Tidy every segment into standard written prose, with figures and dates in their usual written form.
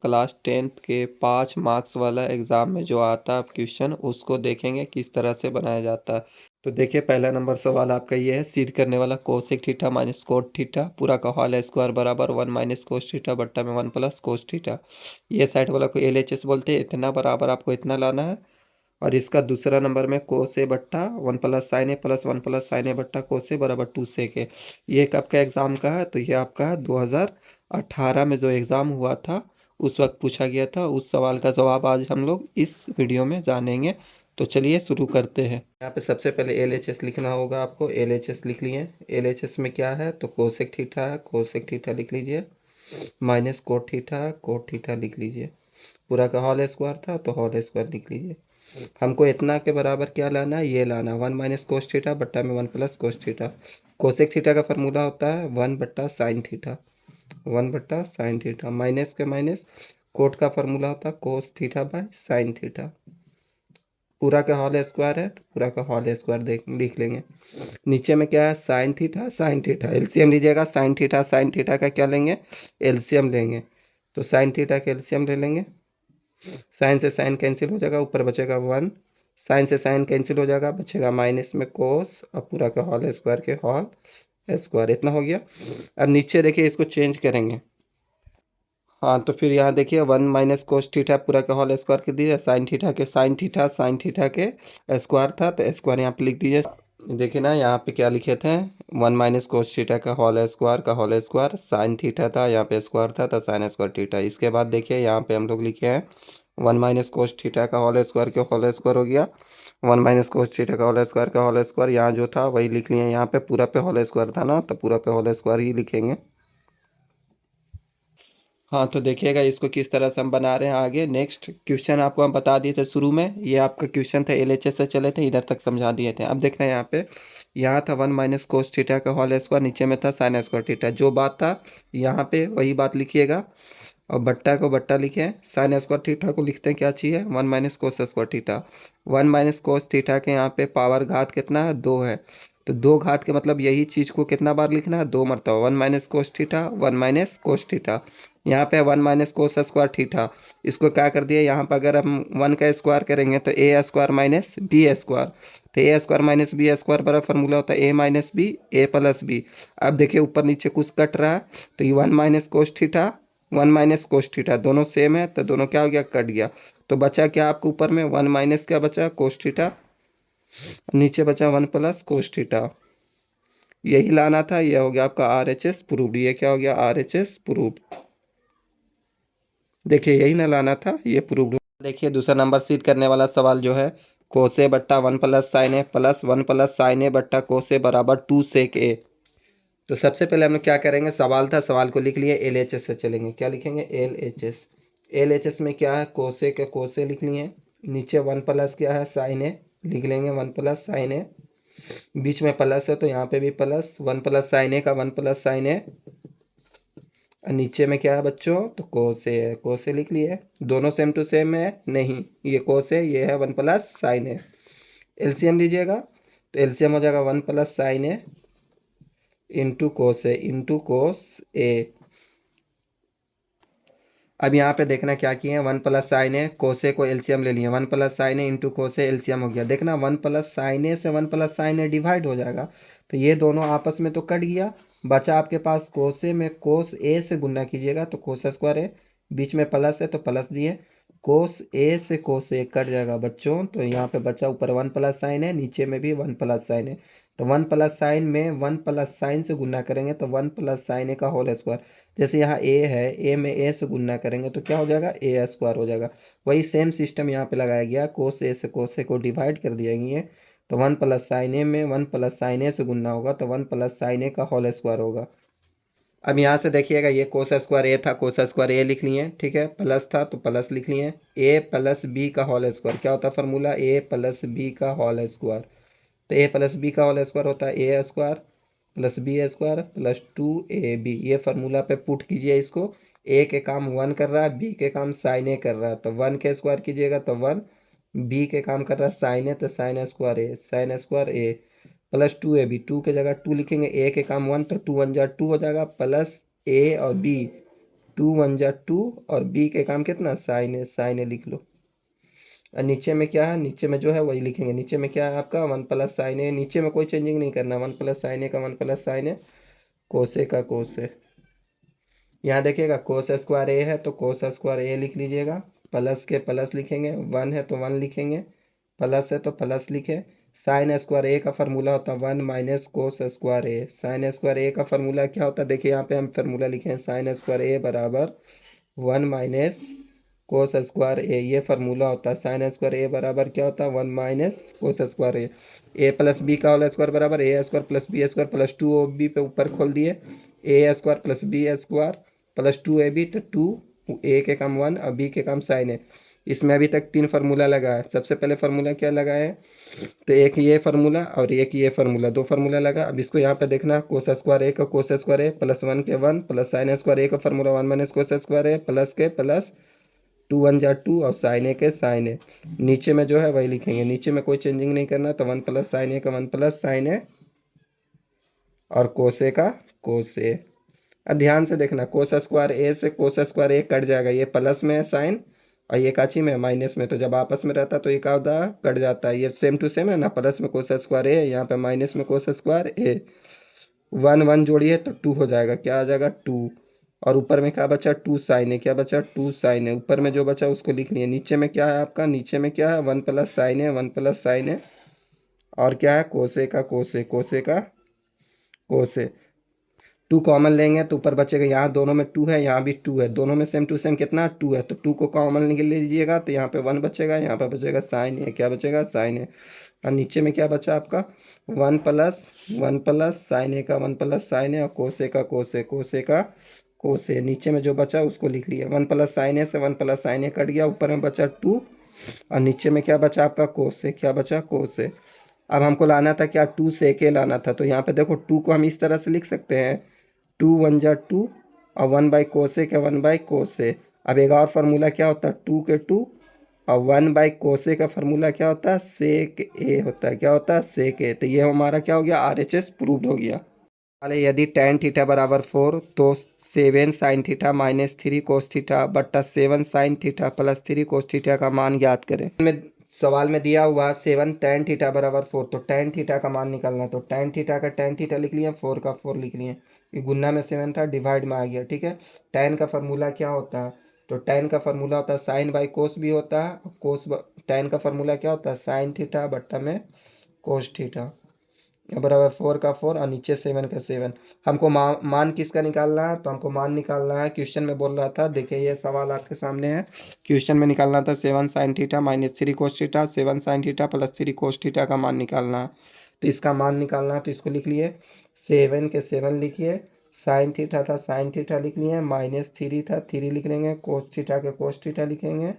Class 10th के 5 marks वाला exam में जो आता है क्वेश्चन, उसको देखेंगे किस तरह से बनाया जाता है। तो देखिए, पहला नंबर सवाल आपका ये है, सिद्ध करने वाला cosec theta minus cot theta पूरा का होल स्क्वायर बराबर 1 माइनस कोस थीटा बट्टा में 1 प्लस कोस थीटा। ये साइड वाला को LHS बोलते हैं। इतना बराबर आपको इतना लाना है। और इसका दूसरा नंबर में कोस ए बट्टा 1 प्लस साइन ए प्लस 1 प्लस साइन ए बट्टा कोस ए बराबर 2 सेक ए। ये कब का एग्ज़ाम का है? तो ये आपका 2018 में जो एग्ज़ाम हुआ था उस वक्त पूछा गया था। उस सवाल का जवाब आज हम लोग इस वीडियो में जानेंगे। तो चलिए शुरू करते हैं। यहाँ पे सबसे पहले LHS लिखना होगा आपको। LHS लिख लिए। LHS में क्या है? तो कोसेक थीटा है, कोसेक थीटा लिख लीजिए। माइनस कोट थीटा है, कोट थीटा लिख लीजिए। पूरा का होल स्क्वायर था तो होल स्क्वायर लिख लीजिए। हमको इतना के बराबर क्या लाना है? ये लाना 1 माइनस कोस थीटा बट्टा में 1 plus cos theta. Cosec theta का फार्मूला होता है 1 बट्टा साइन थीटा, 1 बट्टा साइन थीटा। माइनस के माइनस, कोट का फार्मूला होता है cos theta by sine theta. पूरा का होल स्क्वायर है तो पूरा का होल स्क्वायर देख लिख लेंगे। नीचे में क्या है? Sine theta, sine theta LCM लीजिएगा। साइन थीटा का क्या लेंगे? एलसीएम लेंगे। तो साइन थीटा का एलसीएम ले लेंगे। साइन से साइन कैंसिल हो जाएगा, ऊपर बचेगा 1। साइन से साइन कैंसिल हो जाएगा, बचेगा माइनस में कोस और पूरा का होल स्क्वायर के होल स्क्वायर। इतना हो गया। अब नीचे देखिए, इसको चेंज करेंगे। हाँ, तो फिर यहाँ देखिए 1 माइनस कोस थीटा पूरा का होल स्क्वायर कर दीजिए। साइन थीटा के स्क्वायर था तो स्क्वायर यहाँ पे लिख दीजिए। देखिए ना, यहाँ पे क्या लिखे थे? 1 माइनस कोस थीटा का होल स्क्वायर साइन थीटा था, यहाँ पे स्क्वायर था तो साइन स्क्वायर थीटा। इसके बाद देखिए यहाँ पे हम लोग लिखे हैं 1 माइनस कोस थीटा का होल स्क्वायर के होल स्क्वायर हो गया। 1 माइनस कोस थीटा का होल स्क्वायर यहाँ जो था वही लिख लिए। यहाँ पे पूरा पे होल स्क्वायर था ना, तो पूरा पे होल स्क्वायर ही लिखेंगे। हाँ, तो देखिएगा इसको किस तरह से हम बना रहे हैं। आगे नेक्स्ट क्वेश्चन आपको हम बता दिए थे शुरू में। ये आपका क्वेश्चन था, LHS से चले थे, इधर तक समझा दिए थे। अब देखना यहाँ पे, यहाँ था 1 माइनस कोस थीटा का होल स्क्वायर, नीचे में था साइन स्क्वायर थीटा। जो बात था यहाँ पे वही बात लिखिएगा। और बट्टा को बट्टा लिखे, साइन स्क्वायर थीटा को लिखते हैं क्या चाहिए? 1 minus cos square theta. 1 minus cos theta के यहाँ पे पावर घात कितना है? 2 है। तो 2 घात के मतलब यही चीज़ को कितना बार लिखना है? 2 मरतबा। 1 minus cos theta, 1 minus cos theta. यहाँ पे 1 माइनस कोस स्क्वायर थीटा, इसको क्या कर दिया? यहाँ पर अगर हम 1 का स्क्वायर करेंगे तो ए स्क्वायर माइनस बी स्क्वायर। तो ए स्क्वायर माइनस बी स्क्वायर बराबर फार्मूला होता है ए माइनस बी ए प्लस बी। अब देखिए ऊपर नीचे कुछ कट रहा है, तो ये 1 minus cos theta 1 minus cos theta दोनों सेम है, तो दोनों क्या हो गया? कट गया। तो बचा क्या आपको ऊपर में? 1 माइनस क्या बचा? Cos theta. नीचे बचा 1 प्लस कोस थीटा। यही लाना था। यह हो गया आपका RHS प्रूव्ड। ये क्या हो गया? RHS proved. देखिए यही ना लाना था, ये प्रूव्ड। देखिए दूसरा नंबर सिद्ध करने वाला सवाल जो है, कोसे बट्टा 1 प्लस साइन ए प्लस 1 प्लस साइन ए बट्टा कोसे बराबर 2 सेक ए। तो सबसे पहले हम लोग क्या करेंगे? सवाल था, सवाल को लिख लिए। LHS से चलेंगे। क्या लिखेंगे? LHS। LHS में क्या है? कोसे के कोसे लिख लिए। नीचे 1 प्लस क्या है? साइन ए लिख लेंगे, 1 प्लस साइन ए। बीच में प्लस है तो यहाँ पे भी प्लस, 1 प्लस साइन ए का 1 प्लस साइन ए। और नीचे में क्या है बच्चों? तो कोसे है, कोसे लिख लिए। दोनों सेम टू सेम है? नहीं, ये कोसे, ये है 1 प्लस साइन ए। एलसीएम लीजिएगा तो एलसीएम हो जाएगा 1 प्लस साइन ए इंटू कोस ए इंटू कोस ए। अब यहाँ पे देखना क्या किए हैं? 1 प्लस साइन ए कोसे को एलसीएम ले लिए। 1 प्लस साइन ए इंटू कोसे एलसीएम हो गया। देखना 1 प्लस साइन ए से 1 प्लस साइन ए डिवाइड हो जाएगा, तो ये दोनों आपस में तो कट गया। बचा आपके पास कोसे में कोस ए से गुना कीजिएगा तो कोस स्क्वायर ए। बीच में प्लस है तो प्लस दिए। कोस ए से कोस ए कट जाएगा बच्चों, तो यहाँ पे बचा ऊपर 1 प्लस साइन है, नीचे में भी 1 प्लस साइन है। तो 1 प्लस साइन में 1 प्लस साइन से गुना करेंगे तो 1 प्लस साइन ए का होल स्क्वायर। जैसे यहाँ ए है, ए में ए से गुना करेंगे तो क्या हो जाएगा? ए स्क्वायर हो जाएगा। वही सेम सिस्टम यहाँ पे लगाया गया, कोस ए से कोस ए को डिवाइड कर दिया गया। तो 1 प्लस साइन ए में 1 प्लस साइन ए से गुना होगा तो 1 प्लस साइन ए का होल स्क्वायर होगा। अब यहाँ से देखिएगा, ये कोस स्क्वायर ए था, कोस स्क्वायर ए लिख लिए, ठीक है। प्लस था तो प्लस लिख लिए। ए प्लस बी का होल स्क्वायर क्या होता है? फार्मूला ए प्लस बी का होल स्क्वायर। तो ए प्लस बी का होल स्क्वायर होता है A square plus B square plus 2ab। ये फार्मूला पे पुट कीजिए इसको। ए के काम 1 कर रहा है, बी के काम साइन ए कर रहा है, तो 1 के स्क्वायर कीजिएगा तो 1। बी के काम कर रहा है साइन ए, तो साइन स्क्वायर ए प्लस 2ab। 2 के जगह 2 लिखेंगे, ए के काम 1 तो 2 1 जा 2 हो जाएगा, प्लस ए और बी 2 1 जा 2 और बी के काम कितना साइन है, साइन है लिख लो। और नीचे में क्या है, नीचे में जो है वही लिखेंगे। नीचे में क्या है आपका 1 प्लस साइन है, नीचे में कोई चेंजिंग नहीं करना, 1 प्लस साइन है का 1 प्लस साइन है कोसे का कोसे। यहाँ देखिएगा कोस स्क्वायर ए है तो कोस स्क्वायर ए लिख लीजिएगा, प्लस के प्लस लिखेंगे, 1 है तो 1 लिखेंगे, प्लस है तो प्लस लिखे। साइन स्क्वायर ए का फार्मूला होता है 1 माइनस कोस स्क्वायर ए। साइन स्क्वायर ए का फार्मूला क्या होता है, देखिए यहाँ पे हम फार्मूला लिखे हैं, साइन स्क्वायर ए बराबर 1 माइनस कोस स्क्वायर ए, ये फार्मूला होता है। साइन स्क्वायर ए बराबर क्या होता है 1 minus cos square A. A plus B का होल स्क्वायर बराबर A square plus B square plus 2 B पे ऊपर खोल दिए, A square plus B square plus 2 A B, तो 2 ए के काम 1 और बी के काम साइन है। इसमें अभी तक 3 फार्मूला लगा है। सबसे पहले फार्मूला क्या लगाए हैं, तो एक ये फार्मूला और एक ये फार्मूला, 2 फार्मूला लगा। अब इसको यहाँ पे देखना, कोस स्क्वायर ए का कोस स्क्वायर ए प्लस 1 के 1 प्लस साइन स्क्वायर ए का फार्मूला 1 माइनस कोस स्क्वायर ए प्लस के प्लस 2 1 जा 2 और साइन ए के साइन ए। नीचे में जो है वही लिखेंगे, नीचे में कोई चेंजिंग नहीं करना, तो 1 प्लस साइन ए का 1 प्लस साइन ए और कोसे का कोसे। अब ध्यान से देखना, कोस स्क्वायर ए से कोस स्क्वायर ए कट जाएगा, ये प्लस में है साइन और ये काची में माइनस में, तो जब आपस में रहता तो ये का होता है कट जाता है, ये सेम टू सेम है ना, प्लस में कोस स्क्वायर ए यहाँ पे माइनस में कोस स्क्वायर ए। 1 1 जोड़िए तो 2 हो जाएगा, क्या आ जाएगा 2। और ऊपर में क्या बचा 2 साइन है, क्या बचा 2 साइन है, ऊपर में जो बचा उसको लिख लिए। नीचे में क्या है आपका, नीचे में क्या है 1 प्लस साइन है, 1 प्लस साइन है और क्या है कोसे का कोसे, कोसे का कोसे। 2 कॉमन लेंगे तो ऊपर बचेगा, यहाँ दोनों में 2 है, यहाँ भी 2 है, दोनों में सेम टू सेम कितना 2 है, तो 2 को कॉमन ले लीजिएगा तो यहाँ पे 1 बचेगा, यहाँ पे बचेगा साइन है, क्या बचेगा साइन है। और नीचे में क्या बचा आपका 1 प्लस साइन है का 1 प्लस साइन है और कोसे का कोसे, कोसे का कोसे। नीचे में जो बचा उसको लिख लिया, 1 प्लस साइन है से 1 प्लस साइन है कट गया, ऊपर में बचा 2 और नीचे में क्या बचा आपका कोसे, क्या बचा कोसे। अब हमको लाना था क्या 2 से के लाना था, तो यहाँ पे देखो 2 को हम इस तरह से लिख सकते हैं, 2 1 जा 2 और 1 बाई कोसे के 1 बाई कोसे। अब एक और फार्मूला क्या होता है 2 के 2 और 1 बाई कोसे का फार्मूला क्या होता है सेक ए होता है, क्या होता है सेक ए। तो ये हमारा क्या हो गया RHS प्रूव्ड हो गया। अरे यदि tan थीटा बराबर 4 तो 7 sine theta minus 3 cos theta बट्टा 7 sine theta plus 3 cos theta का मान ज्ञात करें। सवाल में दिया हुआ 7 tan थीटा बराबर 4, तो tan थीटा का मान निकालना है, तो tan थीटा का tan थीटा लिख लिया, 4 का 4 लिख लिए, ये गुन्ना में 7 था डिवाइड में आ गया, ठीक है। tan का फार्मूला क्या होता है, तो tan का फार्मूला होता है साइन बाई कोस भी होता है, कोस tan का फार्मूला क्या होता है साइन थीटा बट्टा में कोस थीटा बराबर 4 का 4 और नीचे 7 का 7। हमको मान किसका निकालना है, तो हमको मान निकालना है, क्वेश्चन में बोल रहा था, देखिए ये सवाल आपके सामने है, क्वेश्चन में निकालना था 7 sine theta minus 3 cos theta, 7 sine theta plus 3 cos theta का मान निकालना है। तो इसका मान निकालना है तो इसको लिख लिए, 7 के 7 लिखिए, साइन थीटा था साइन थीटा लिख लिए, माइनस 3 था 3 लिख लेंगे, कोस थीटा के कोस थीटा लिखेंगे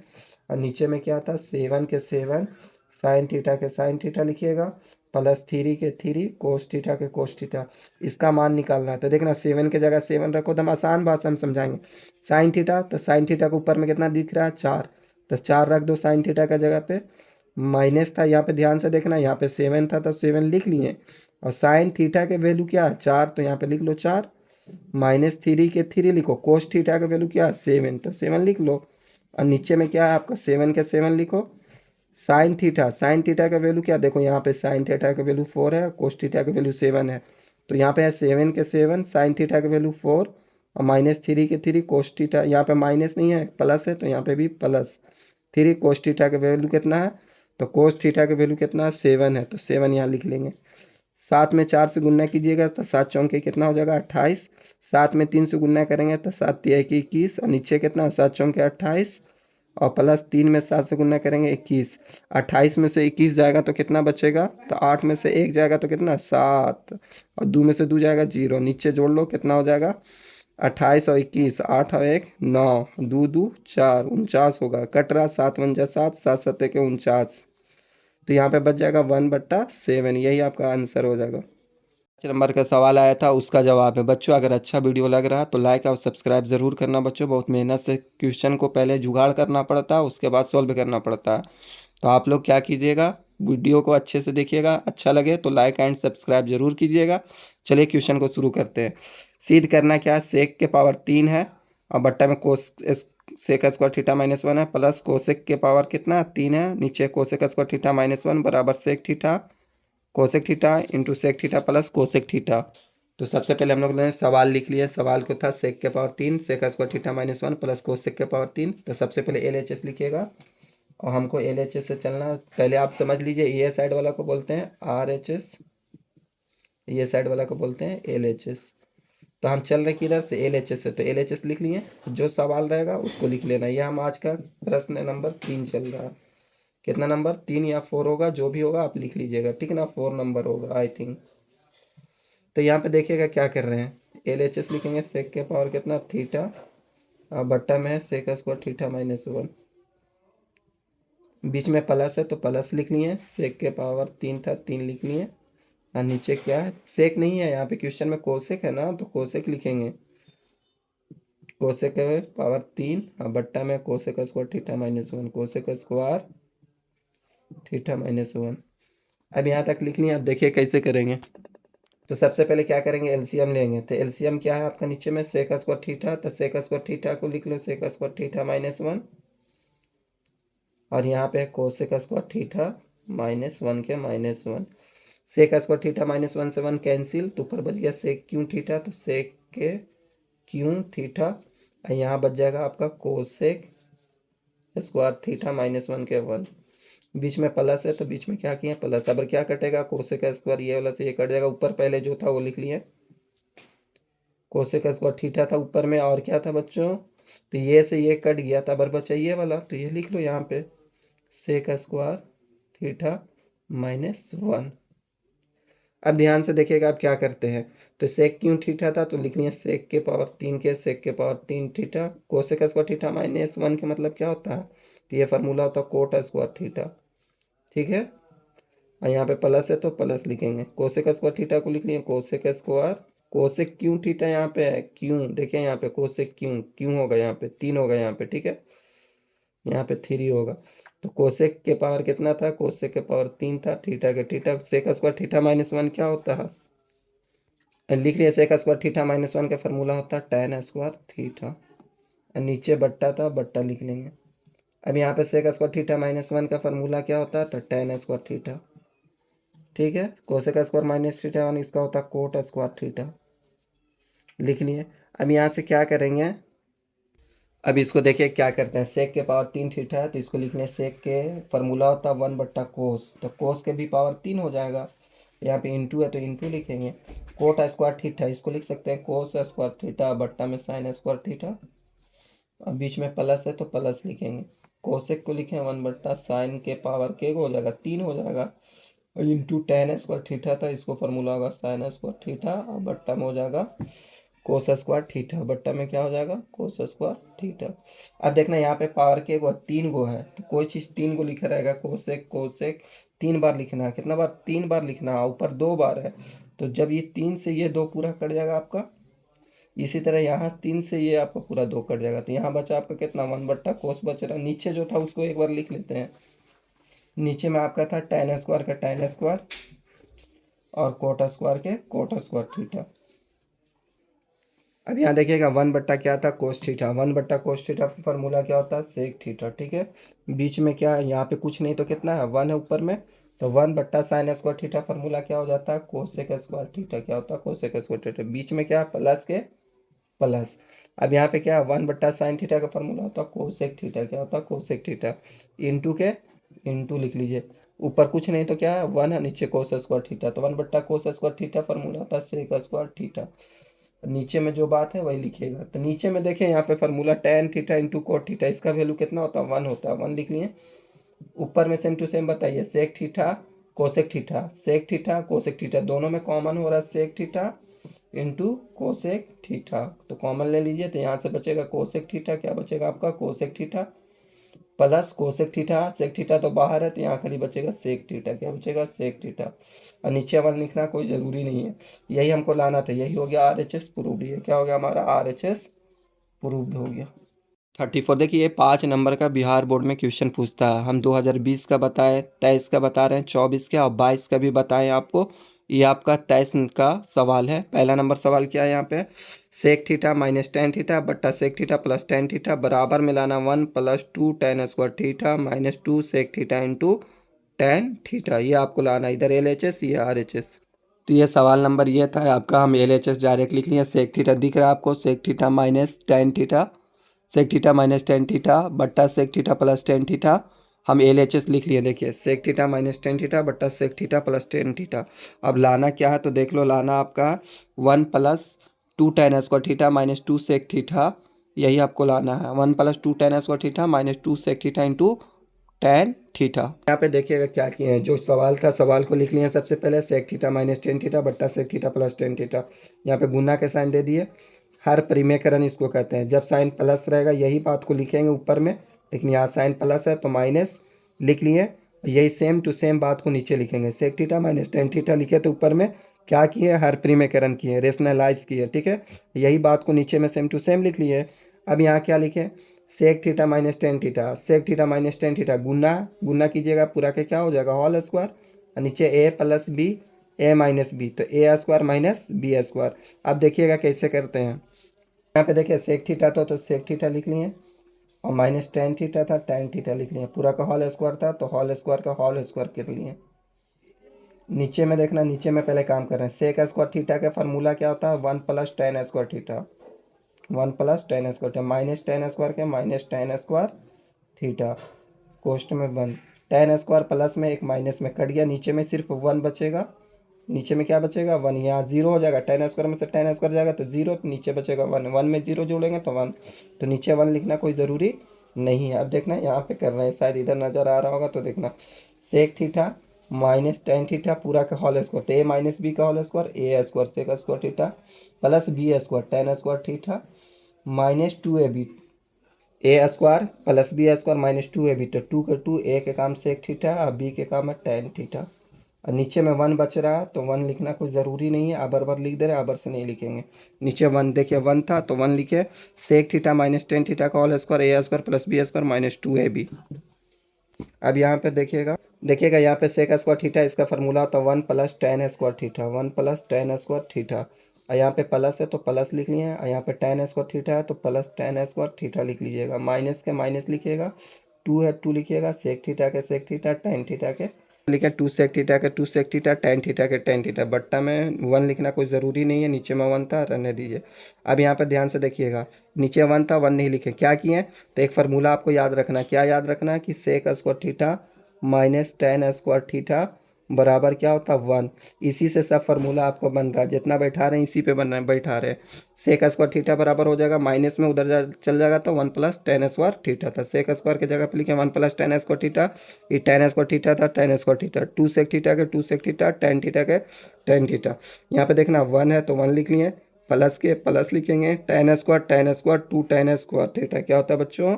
और नीचे में क्या था 7 के 7 साइन थीटा के साइन थीटा लिखिएगा प्लस 3 के 3 कोस थीटा के कोस थीटा। इसका मान निकालना है, तो देखना 7 के जगह 7 रखो, तो हम आसान भाषा में समझाएंगे। साइन थीटा, तो साइन थीटा के ऊपर में कितना दिख रहा है 4, तो 4 रख दो साइन थीटा का जगह पे। माइनस था यहाँ पे ध्यान से देखना, यहाँ पे 7 था तो 7 लिख लिए और साइन थीटा के वैल्यू क्या है 4, तो यहाँ पे लिख लो 4, माइनस 3 के 3 लिखो, कोस थीटा का वैल्यू क्या है 7, तो 7 लिख लो और नीचे में क्या है आपका 7 के 7 लिखो। साइन थीटा का वैल्यू क्या, देखो यहाँ पे साइन थीटा का वैल्यू 4 है, कोस थीटा का वैल्यू 7 है, तो यहाँ पे है 7 के 7 साइन थीटा का वैल्यू 4 और माइनस 3 के 3 कोस थीटा, यहाँ पे माइनस नहीं है प्लस है, तो यहाँ पे भी प्लस 3 कोस थीटा का वैल्यू कितना है, तो कोस थीटा का वैल्यू कितना है 7 है, तो 7 यहाँ लिख लेंगे। 7 में 4 से गुना कीजिएगा तो 7 चौके कितना हो जाएगा 28, 7 में 3 से गुना करेंगे तो 7 3 21 और नीचे कितना 7 चौके 28 और प्लस 3 में 7 से गुना करेंगे 21, 28 में से 21 जाएगा तो कितना बचेगा, तो 8 में से 1 जाएगा तो कितना 7 और 2 में से 2 जाएगा 0, नीचे जोड़ लो कितना हो जाएगा 28 और 21, 8 और 1 9, 2 2 4 49 होगा, कट रहा 7 1 जा 7 7 7 के 49, तो यहाँ पे बच जाएगा 1/7, यही आपका आंसर हो जाएगा। 5 नंबर का सवाल आया था उसका जवाब है। बच्चों अगर अच्छा वीडियो लग रहा है तो लाइक और सब्सक्राइब ज़रूर करना बच्चों, बहुत मेहनत से क्वेश्चन को पहले जुगाड़ करना पड़ता है उसके बाद सॉल्व करना पड़ता है। तो आप लोग क्या कीजिएगा, वीडियो को अच्छे से देखिएगा, अच्छा लगे तो लाइक एंड सब्सक्राइब जरूर कीजिएगा। चलिए क्वेश्चन को शुरू करते हैं। सिद्ध करना क्या है, सेक के पावर 3 है और बट्टा में sec square theta minus one है प्लस कोसेक के पावर कितना 3 है, नीचे cosec square theta minus one बराबर sec theta cosec theta into sec theta plus cosec theta. तो सबसे पहले हम लोग ने सवाल लिख लिया, सवाल को था सेक के power 3 sec square theta minus one plus cosec के पावर 3। तो सबसे पहले LHS लिखिएगा और हमको LHS से चलना। पहले आप समझ लीजिए ये साइड वाला को बोलते हैं RHS, ये साइड वाला को बोलते हैं LHS। तो हम चल रहे किधर से LHS से, तो LHS लिख लिए, जो सवाल रहेगा उसको लिख लेना। ये हम आज का प्रश्न नंबर 3 चल रहा है। कितना नंबर 3 या 4 होगा, जो भी होगा आप लिख लीजिएगा, ठीक है ना, 4 नंबर होगा आई थिंक। तो यहाँ पे देखिएगा क्या कर रहे हैं, LHS लिखेंगे सेक के पावर कितना थीटा और बट्टा में है sec square theta minus one, बीच में प्लस है तो प्लस लिख लिए, सेक के पावर 3 था 3 लिख लिए, और नीचे क्या है सेक नहीं है, यहाँ पे क्वेश्चन में कोसेक है ना, तो कोसेक लिखेंगे, कोसेक पावर 3 और बट्टा में cosec square theta minus one, cosec square theta minus one. अब यहाँ तक लिख लिया। अब देखिए कैसे करेंगे। तो सबसे पहले क्या करेंगे, LCM लेंगे। तो LCM क्या है आपका, नीचे में सेक स्क्वायर थीटा, तो सेक स्क्वायर थीटा को लिख लो sec square theta minus one, और यहाँ पे cosec square theta minus one के minus one. Sec square theta minus one से वन कैंसिल, तो ऊपर बच गया सेक क्यों थीटा, तो सेक के क्यों थीटा, और यहाँ बच जाएगा आपका cosec square theta minus one के वन, बीच में प्लस है तो बीच में क्या किए प्लस। अब क्या कटेगा, कोसेक स्क्वायर ये वाला से ये कट जाएगा, ऊपर पहले जो था वो लिख लिए, कोसेक स्क्वायर थीटा था ऊपर में, और क्या था बच्चों, तो ये से ये कट गया था, बराबर बचा ये वाला, तो ये लिख लो यहाँ पे sec square theta minus one. अब ध्यान से देखिएगा आप क्या करते हैं। तो सेक क्यों थीटा था, तो लिख लिया सेक के पावर 3 के सेक के power 3 theta, cosec square theta minus one के मतलब क्या होता है, तो ये फार्मूला होता है कोट स्क्वायर थीटा, ठीक है। और यहाँ पे प्लस है तो प्लस लिखेंगे, कोसेक स्क्वायर थीटा को लिख लिए कोसेक स्क्वायर, कोसेक क्यों थीटा यहाँ पे है क्यों, देखिए यहाँ पे कोसेक क्यों क्यों होगा, यहाँ पे 3 होगा यहाँ पे, ठीक है, यहाँ पे 3 होगा। तो कोसेक के पावर कितना था, कोसेक के पावर 3 था, थीटा के theta sec square theta minus one क्या होता है, लिख लिया sec square theta minus one का फॉर्मूला होता है tan स्क्वायर थीटा, और नीचे बट्टा था बट्टा लिख लेंगे। अब यहाँ पे sec square theta minus one का फॉर्मूला क्या होता है, तो tan स्क्वायर थीटा, ठीक है। Cosec square minus theta one इसका होता है कोट स्क्वायर थीटा, लिख लिए। अब यहाँ से क्या करेंगे, अब इसको देखिए क्या करते हैं, सेक के पावर 3 थीटा है तो इसको लिखने सेक के फॉर्मूला होता है 1 बट्टा कोस, तो कोस के भी पावर 3 हो जाएगा, यहाँ पे इंटू है तो इंटू लिखेंगे, कोट स्क्वायर थीटा इसको लिख सकते हैं कोस स्क्वायर थीटा बट्टा में साइन स्क्वायर थीटा, अब बीच में प्लस है तो प्लस लिखेंगे, कोसेक को लिखें 1 बट्टा साइन के पावर के हो जाएगा 3 हो जाएगा, इंटू tan स्क्वायर थीटा था इसको फॉर्मूला होगा साइन स्क्वायर थीटा, और बट्टा में हो जाएगा कोस स्क्वायर थीटा, बट्टा में क्या हो जाएगा कोस स्क्वायर थीटा। अब देखना यहाँ पे पावर के वो 3 गो है, तो कोई चीज़ 3 गो लिखा रहेगा, कोसेक कोसेक 3 बार लिखना है, कितना बार 3 बार लिखना है, ऊपर 2 बार है, तो जब ये 3 से ये 2 पूरा कट जाएगा आपका, इसी तरह यहाँ 3 से ये आपका पूरा 2 कट जाएगा, तो यहाँ बचा आपका कितना 1 बट्टा कोस बच रहा, नीचे जो था उसको एक बार लिख लेते हैं, नीचे में आपका था tan स्क्वायर का tan स्क्वायर और कोट स्क्वायर के कोट स्क्वायर थीटा। अब यहाँ देखिएगा 1 बट्टा क्या था कोस थीटा, 1 बट्टा कोस थीटा फार्मूला क्या होता है सेक थीटा, ठीक है। बीच में क्या है, यहाँ पे कुछ नहीं तो कितना है 1 है ऊपर में, तो 1 बट्टा साइन स्क्वायर थीटा फार्मूला क्या हो जाता है कोसेक स्क्वायर थीटा, क्या होता है कोसेक स्क्वायर थीटा, बीच में क्या है प्लस के प्लस। अब यहाँ पे क्या है 1 बट्टा साइन थीटा का फार्मूला होता है कोसेक थीटा, क्या होता है कोसेक थीटा, इंटू के इंटू लिख लीजिए, ऊपर कुछ नहीं तो क्या है 1 है, नीचे कोस स्क्वायर थीटा, तो 1 बट्टा कोस स्क्वायर थीटा फार्मूला होता है सेक स्क्वायर थीटा, नीचे में जो बात है वही लिखिएगा। तो नीचे में देखें यहाँ पे formula tan theta into cot theta, इसका वैल्यू कितना होता है 1 होता है, 1 लिख लिए। ऊपर में सेम टू सेम बताइए sec theta cosec theta, sec theta cosec theta दोनों में कॉमन हो रहा है sec theta into cosec theta, तो कॉमन ले लीजिए, तो यहाँ से बचेगा कोसेक थीटा, क्या बचेगा आपका cosec theta plus cosec theta, sec theta तो बाहर है तो यहाँ खाली बचेगा सेक थीटा, क्या बचेगा सेक थीटा, और नीचे वन लिखना कोई ज़रूरी नहीं है, यही हमको लाना था, यही हो गया RHS प्रूव्ड, ये क्या हो गया हमारा RHS प्रूव्ड हो गया। 34 देखिए 5 नंबर का बिहार बोर्ड में क्वेश्चन पूछता है, हम 2020 का बताएं 23 का बता रहे हैं 24 का और 22 का भी बताएं आपको, ये आपका 23 का सवाल है। पहला नंबर सवाल क्या है यहाँ पे, sec theta minus tan theta बट्टा sec theta plus tan theta बराबर मिलाना 1 + 2 tan square theta minus 2 sec theta into tan theta. ये आपको लाना, इधर LHS ये RHS। तो ये सवाल नंबर ये था आपका, हम LHS डायरेक्ट लिख लिए। सेक थीटा दिख रहा है आपको, sec theta minus tan theta, sec theta minus tan theta बट्टा sec theta plus tan theta, हम LHS लिख लिए। देखिए sec theta minus tan theta बट्टा sec theta plus tan theta. अब लाना क्या है तो देख लो, लाना आपका 1 + 2 tan square theta minus 2 sec theta, यही आपको लाना है। 1 + 2 tan square theta minus 2 sec theta into tan theta. यहाँ पे देखिएगा क्या किए हैं, जो सवाल था सवाल को लिख लिए सबसे पहले, sec theta minus tan theta बट्टा sec theta plus tan theta. यहाँ पे गुना के साइन दे दिए, हर परिमेयकरण इसको कहते हैं। जब साइन प्लस रहेगा यही बात को लिखेंगे ऊपर में, लेकिन यहाँ साइन प्लस है तो माइनस लिख लिए। यही सेम टू सेम बात को नीचे लिखेंगे, sec theta minus tan theta लिखे तो ऊपर में क्या किए, हर परिमेयकरण किए, रेशनलाइज किए, ठीक है। यही बात को नीचे में सेम टू सेम लिख लिए। अब यहाँ क्या लिखे, sec theta minus tan theta, sec theta minus tan theta गुना, गुना कीजिएगा पूरा के क्या हो जाएगा होल स्क्वायर, और नीचे a + b a - b, तो a square minus b square. अब देखिएगा कैसे करते हैं। यहाँ पे देखिए सेक थीटा था तो सेक थीटा लिख लिए, और माइनस टेन थीटा था टेन थीटा लिख लिए, पूरा का होल स्क्वायर था तो होल स्क्वायर का होल स्क्वायर कर लिए। नीचे में देखना, नीचे में पहले काम कर रहे हैं। सेक स्क्वायर थीटा का फार्मूला क्या होता है, 1 + tan square theta, 1 + tan square theta minus ten square के माइनस tan स्क्वायर थीटा, कोष्ट में बंद। tan स्क्वायर प्लस में एक माइनस में कट गया, नीचे में सिर्फ 1 बचेगा। नीचे में क्या बचेगा 1, यहाँ 0 हो जाएगा, tan स्क्वायर में से tan स्क्वायर जाएगा तो 0, तो नीचे बचेगा 1, 1 में 0 जोड़ेंगे तो 1, तो नीचे 1 लिखना कोई ज़रूरी नहीं है। अब देखना यहाँ पे कर रहे हैं, शायद इधर नज़र आ रहा होगा तो देखना, sec theta minus tan theta पूरा का होल स्क्वायर, तो a - b का whole square, a square sec square theta plus b square tan square theta minus 2ab, a square plus b square minus 2ab, तो 2 का 2, a के काम sec theta और b के काम है टेन थीटा। और नीचे में 1 बच रहा है तो 1 लिखना कोई ज़रूरी नहीं है, अबर बर लिख दे रहे, अबर से नहीं लिखेंगे। नीचे 1 देखिए 1 था तो 1 लिखे, sec theta minus tan theta का whole square, a square plus b square minus 2ab। अब यहाँ पे देखिएगा, देखिएगा यहाँ पे सेक स्क्वायर थीटा, इसका फार्मूला होता है 1 + tan square theta, 1 + tan square theta, और यहाँ पे प्लस है तो प्लस लिख लिए, और यहाँ पे tan स्क्वायर थीटा है तो प्लस tan स्क्वायर थीटा लिख लीजिएगा, माइनस के माइनस लिखिएगा, 2 है 2 लिखिएगा, सेक थीटा के सेक थीटा टेन थीटा के लिखे, 2 सेक थीटा के 2 सेक थीटा टेन थीटा के टेन थीटा, बट्टा में 1 लिखना कोई ज़रूरी नहीं है, नीचे में 1 था रहने दीजिए। अब यहाँ पर ध्यान से देखिएगा, नीचे 1 था 1 नहीं लिखे, क्या किए, तो एक फार्मूला आपको याद रखना है। क्या याद रखना है कि sec square theta minus tan square theta बराबर क्या होता है 1। इसी से सब फार्मूला आपको बन रहा है, जितना बैठा रहे हैं इसी पे बन रहा है, बैठा रहे। सेक स्क्वायर थीटा बराबर हो जाएगा, माइनस में उधर चल जाएगा तो 1 + tan स्क्वायर थीटा था। सेक स्क्वायर की जगह पे लिखे 1 + tan स्क्वायर थीटा, ये tan स्क्वायर थीटा था tan square theta, 2 sec theta के 2 सेक थीटा टेन थीटा के टेन थीटा। यहाँ पे देखना 1 है तो 1 लिख लिए, प्लस के प्लस लिखेंगे, tan square 2 tan square theta क्या होता है बच्चों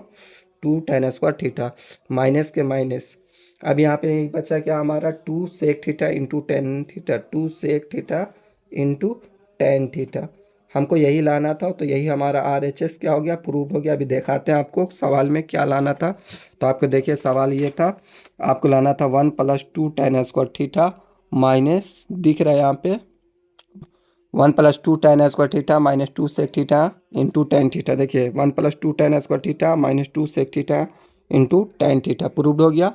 2 tan स्क्वायर थीटा, माइनस के माइनस। अब यहाँ पे एक बचा क्या हमारा 2 sec theta into tan theta, 2 sec theta into tan theta, हमको यही लाना था। तो यही हमारा RHS क्या हो गया, प्रूव हो गया। अभी दिखाते हैं आपको सवाल में क्या लाना था। तो आपको देखिए सवाल ये था, आपको लाना था 1 + 2 tan स्क्वायर थीटा माइनस, दिख रहा है यहाँ पे 1 + 2 tan square theta minus 2 sec theta into tan theta. देखिए 1 + 2 tan square theta minus 2 sec theta into tan theta, proved हो गया।